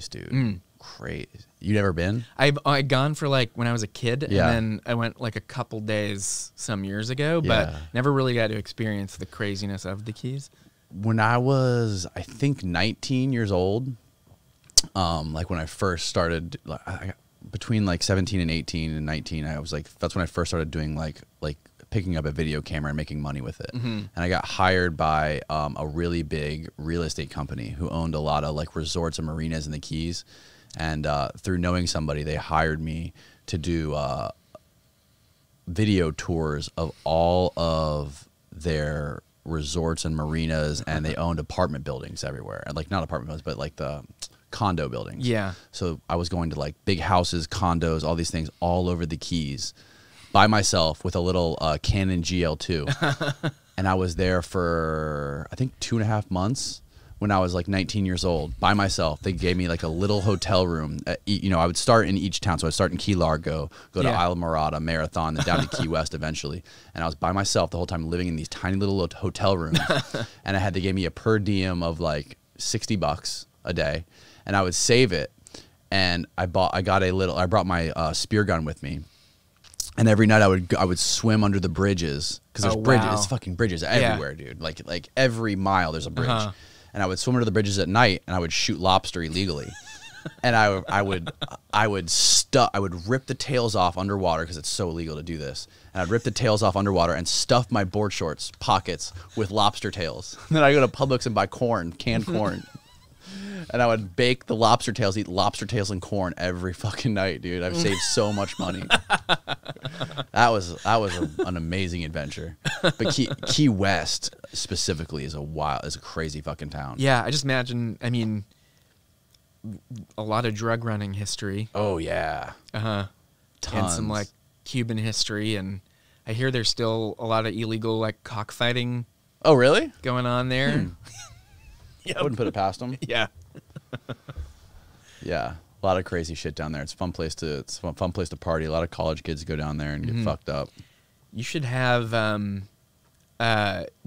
place, dude. Crazy. You never been? I'd gone for like when I was a kid, Yeah. and then I went like a couple days some years ago, but Yeah. never really got to experience the craziness of the Keys. When I was, I think, 19 years old, like when I first started, between like 17 and 18 and 19, I was like, that's when I first started doing like picking up a video camera and making money with it. And I got hired by a really big real estate company who owned a lot of like resorts and marinas in the Keys. And through knowing somebody, they hired me to do video tours of all of their resorts and marinas, and they owned apartment buildings everywhere. And like not apartment buildings, but like the condo buildings. Yeah. So I was going to like big houses, condos, all these things all over the Keys by myself with a little Canon GL2. And I was there for, I think, 2.5 months. When I was like 19 years old, by myself. They gave me like a little hotel room. You know, I would start in each town. So I'd start in Key Largo, go to Isla Morada, Marathon, then down to Key West eventually. And I was by myself the whole time living in these tiny little hotel rooms. And they gave me a per diem of like $60 a day. And I would save it. And I brought my spear gun with me. And every night I would swim under the bridges because there's bridges, wow. there's fucking bridges everywhere, dude. Like every mile there's a bridge. And I would swim under the bridges at night, and I would shoot lobster illegally. And I would rip the tails off underwater because it's so illegal to do this. And I'd rip the tails off underwater and stuff my board shorts pockets with lobster tails. And then I go to Publix and buy canned corn. And I would bake the lobster tails, eat lobster tails and corn every fucking night, dude. I've saved so much money. That was an amazing adventure. But Key West specifically is a crazy fucking town. Yeah, I just imagine, I mean, a lot of drug running history. Oh yeah. Tons. And some like Cuban history, and I hear there's still a lot of illegal like cockfighting. Oh really? Going on there. I wouldn't put it past them. Yeah. Yeah. A lot of crazy shit down there. It's a fun place to party. A lot of college kids go down there and get fucked up. You should have did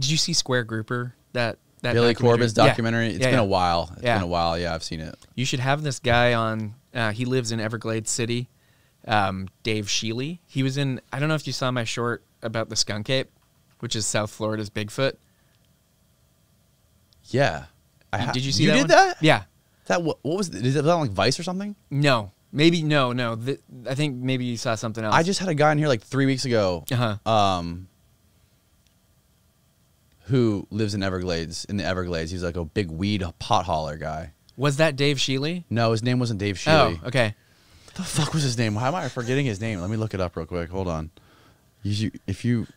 you see Square Grouper? That Billy Corbin's documentary? Yeah. It's been a while. It's been a while. Yeah, I've seen it. You should have this guy on. He lives in Everglades City. Dave Shealy. He was in. I don't know if you saw my short about the skunk ape, which is South Florida's Bigfoot. Yeah. Did you see that? You one? did that? Yeah. What was it? Was that on like Vice or something? No. Maybe no. I think maybe you saw something else. I just had a guy in here like 3 weeks ago. Who lives in the Everglades. He's like a big weed pot hauler guy. Was that Dave Shealy? No, his name wasn't Dave Shealy. Oh, okay. What the fuck was his name? Why am I forgetting his name? Let me look it up real quick. Hold on. What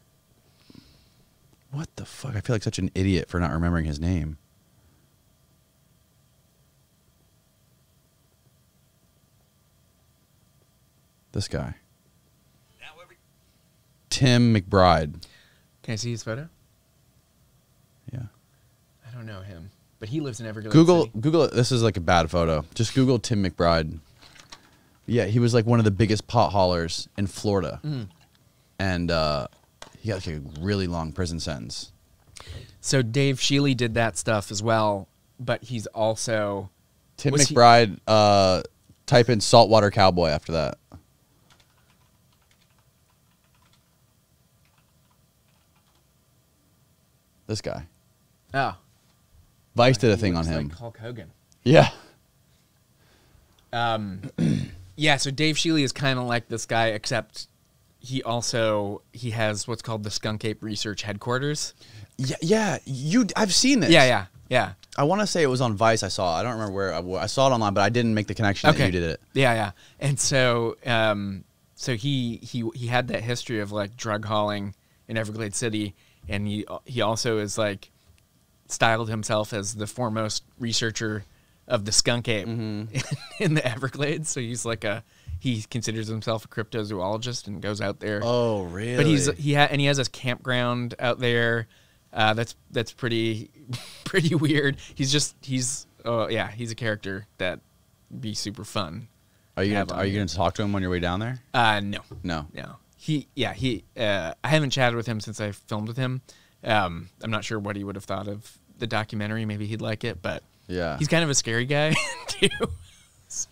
the fuck? I feel like such an idiot for not remembering his name. This guy. Tim McBride. Can I see his photo? Yeah. I don't know him, but he lives in Everglades Google City. it. This is like a bad photo. Just Google Tim McBride. Yeah, he was like one of the biggest pot haulers in Florida. And he got like a really long prison sentence. So Dave Shealy did that stuff as well, but he's also... Tim McBride, type in saltwater cowboy after that. This guy. Oh. Vice did a thing on him. Like Hulk Hogan. Yeah. Yeah, so Dave Shealy is kind of like this guy, except he has what's called the Skunk Ape Research Headquarters. Yeah. I've seen this. Yeah. I want to say it was on Vice. I don't remember where I saw it online, but I didn't make the connection that you did it. Yeah. And so, he had that history of like drug hauling in Everglades City, and he also is like styled himself as the foremost researcher of the skunk ape in the Everglades. So he's like he considers himself a cryptozoologist and goes out there. Oh, really? But he has a campground out there. That's pretty weird. He's a character that be super fun. Are you gonna talk to him on your way down there? No. I haven't chatted with him since I filmed with him. I'm not sure what he would have thought of the documentary. Maybe he'd like it, but yeah, he's kind of a scary guy too.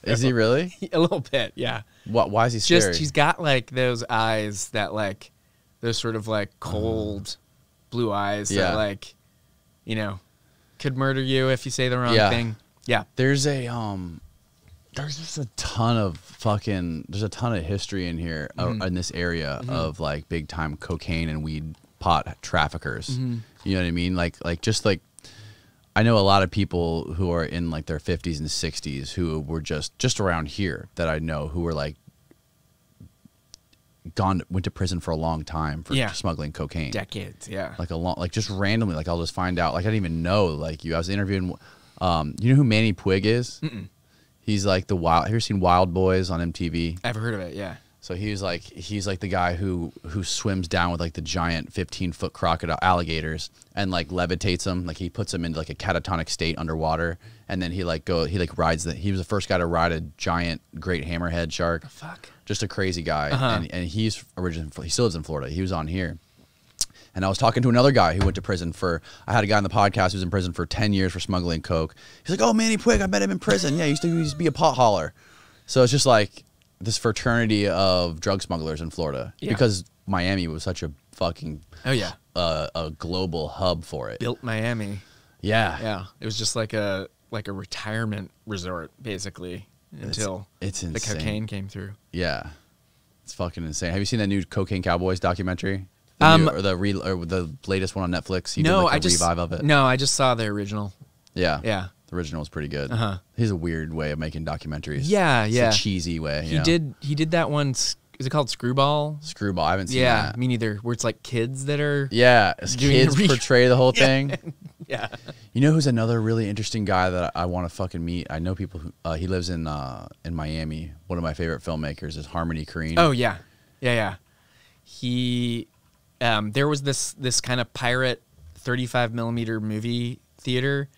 Is he really? A little bit, yeah. What? Why is he scary? Just he's got like those eyes that like those sort of like cold blue eyes Yeah. that like, you know, could murder you if you say the wrong Yeah. thing. Yeah. There's just a ton of history in here in this area of like big time cocaine and weed pot traffickers. You know what I mean? Like just like I know a lot of people who are in like their 50s and 60s who were just around here that I know who were like went to prison for a long time for smuggling cocaine. Decades, yeah. Like just randomly, like I'll just find out. Like I didn't even know. Like I was interviewing. You know who Manny Puig is? He's like the Have you ever seen Wild Boys on MTV? I've heard of it, yeah. So he's like the guy who swims down with like the giant 15-foot crocodile alligators and like levitates them. Like he puts them into like a catatonic state underwater, and then he rides he was the first guy to ride a giant great hammerhead shark. The fuck. Just a crazy guy, and he still lives in Florida. He was on here. And I was talking to another guy who went to prison I had a guy on the podcast who was in prison for 10 years for smuggling coke. He's like, oh, Manny Puig, I met him in prison. Yeah, he used to be a pot hauler. So it's just like this fraternity of drug smugglers in Florida because Miami was such a fucking a global hub for it. Built Miami. Yeah. Yeah. It was just like a retirement resort, basically, until it's the insane. cocaine came through. Yeah. It's fucking insane. Have you seen that new Cocaine Cowboys documentary? The latest one on Netflix. He did like a revive of it. No, I just saw the original. Yeah. Yeah. The original was pretty good. He has a weird way of making documentaries. Yeah, It's yeah. a cheesy way. He did that one. Is it called Screwball? Screwball. I haven't seen Yeah, that. me neither. Where it's like kids that are. Yeah. As doing kids the portray the whole thing. Yeah. You know who's another really interesting guy that I want to fucking meet? I know people who he lives in Miami. One of my favorite filmmakers is Harmony Korine. Oh yeah, yeah. He, there was this kind of pirate 35mm movie theater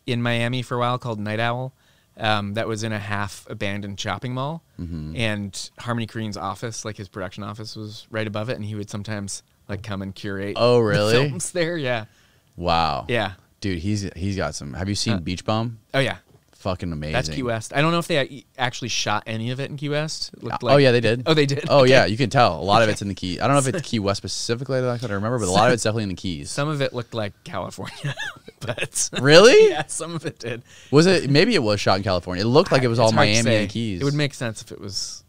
in Miami for a while called Night Owl. That was in a half abandoned shopping mall, and Harmony Korine's office, like his production office, was right above it, and he would sometimes like come and curate. Oh really? The films there, yeah. Wow. Yeah. Dude, he's got some. Have you seen Beach Bum? Oh yeah. Fucking amazing. That's Key West. I don't know if they actually shot any of it in Key West. It looked like, oh yeah, they did. Oh, they did. Oh Okay. yeah, you can tell a lot of it's in the Key. I don't know if it's Key West specifically that I couldn't remember, but a lot of it's definitely in the Keys. Some of it looked like California, but Really? yeah, some of it did. Was it? Maybe it was shot in California. It looked like it was all It's hard to Miami say. and Keys. It would make sense if it was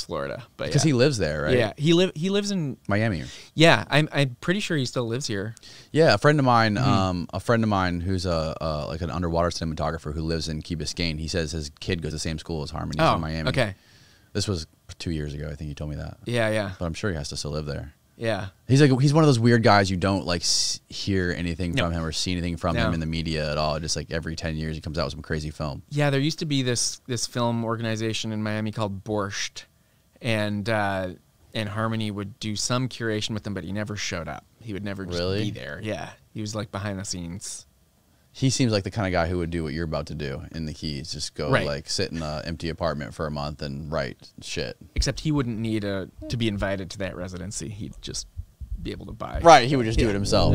Florida, but because he lives there, right? yeah, he lives in Miami. yeah. I'm pretty sure he still lives here. Yeah, a friend of mine, who's like an underwater cinematographer who lives in Key Biscayne. He says his kid goes to the same school as Harmony in Miami. Okay. This was 2 years ago. I think he told me that. Yeah. But I'm sure he has to still live there. Yeah. He's one of those weird guys you don't like hear anything No. from him or see anything from No. him in the media at all. Just like every 10 years he comes out with some crazy film. Yeah, there used to be this film organization in Miami called Borscht, and Harmony would do some curation with him, but he never showed up. He would never just Really? be there. Yeah, he was like behind the scenes. He seems like the kind of guy who would do what you're about to do in the Keys. Just go Right. like sit in an empty apartment for a month and write shit. Except he wouldn't need to be invited to that residency. He'd just be able to buy. Right, he would just do it himself.